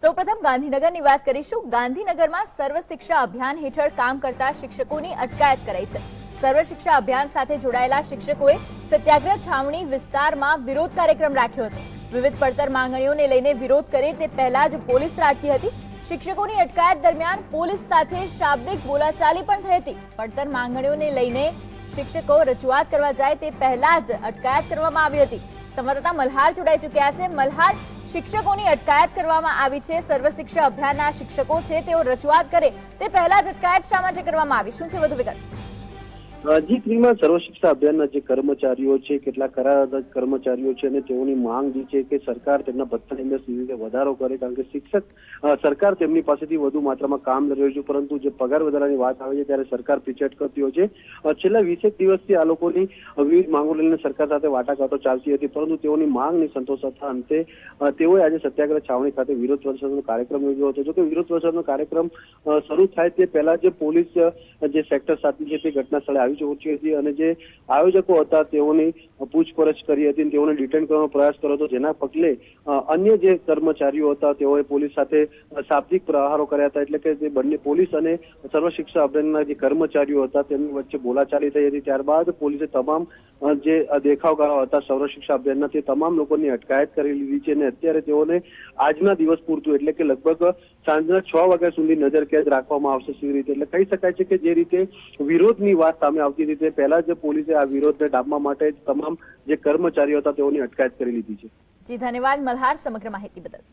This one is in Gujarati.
સૌપ્રથમ ગાંધીનગરની વાત કરીશું। ગાંધીનગરમાં સર્વ શિક્ષા અભિયાન હેઠળ કામ કરતા શિક્ષકોની અટકાયત કરાઈ છે। સર્વ શિક્ષા અભિયાન સાથે જોડાયેલા શિક્ષકોએ સત્યાગ્રહ છાવણી વિસ્તારમાં વિરોધ કાર્યક્રમ રાખ્યો હતો। વિવિધ પડતર માંગણીઓને લઈને વિરોધ કરે તે પહેલા જ પોલીસ ત્રાટકી હતી। શિક્ષકોની અટકાયત દરમિયાન પોલીસ સાથે શાબ્દિક બોલાચાલી પણ થઈ હતી। પડતર માંગણીઓને લઈને શિક્ષકો રજૂઆત કરવા જાય તે પહેલા જ અટકાયત કરવામાં આવી હતી। સંવાદદાતા મલ્હાર જોડાઈ ચૂક્યા છે। મલ્હાર, શિક્ષકોની અટકાયત કરવામાં આવી છે। સર્વ શિક્ષા અભિયાનના શિક્ષકો છે તેઓ રજૂઆત કરે તે પહેલા જ અટકાયત શા માટે કરવામાં આવી, શું છે વધુ વિગત? જી ક્રીમાં સર્વ શિક્ષા અભિયાનના જે કર્મચારીઓ છે, કેટલાક કરાર કર્મચારીઓ છે અને તેઓની માંગ જે છે કે સરકાર તેમના ભથ્થાની અંદર સીધી રીતે વધારો કરે, કારણ કે શિક્ષક સરકાર તેમની પાસેથી વધુ માત્રામાં કામ લઈ રહ્યું છે, પરંતુ જે પગાર વધારાની વાત આવે છે ત્યારે સરકાર પીછેહટ કરતી હોય છે। છેલ્લા 20 દિવસથી આ લોકોની વિવિધ માંગો લઈને સરકાર સાથે વાટાઘાટો ચાલતી હતી, પરંતુ તેઓની માંગ નહીં સંતોષાતા અંતે તેઓએ આજે સત્યાગ્રહ છાવણી ખાતે વિરોધ પ્રદર્શનનો કાર્યક્રમ યોજ્યો હતો। જોકે વિરોધ પ્રદર્શનનો કાર્યક્રમ શરૂ થાય તે પહેલા જે પોલીસ જે સેક્ટર 7 છે તે ઘટના સ્થળે આવી પહોંચી હતી અને જે આયોજકો હતા તેઓની પૂછપરછ કરી હતી, તેઓને ડિટેન કરવાનો પ્રયાસ કર્યો હતો, જેના પગલે અન્ય જે કર્મચારીઓ હતા તેઓએ પોલીસ સાથે શાબ્દિક પ્રહારો કર્યા હતા। એટલે કે જે બંને પોલીસ અને સર્વ શિક્ષા અભિયાનના જે કર્મચારીઓ હતા તેમની વચ્ચે બોલાચાલી થઈ હતી। ત્યારબાદ પોલીસે તમામ જે દેખાવકારો હતા સર્વ શિક્ષા અભિયાનના તે તમામ લોકોની અટકાયત કરી લીધી છે અને અત્યારે તેઓને આજના દિવસ પૂરતું એટલે કે લગભગ સાંજના 6 વાગ્યા સુધી નજરકેદ રાખવામાં આવશે। સીધી રીતે એટલે કહી શકાય છે કે જે રીતે વિરોધની વાત સામે આવતી હતી તે પહેલા જ પોલીસે આ વિરોધને ડામવા માટે તમામ જે કર્મચારીઓ હતા તેઓની અટકાયત કરી લીધી છે। જી ધન્યવાદ મલ્હાર સમગ્ર માહિતી બદલ।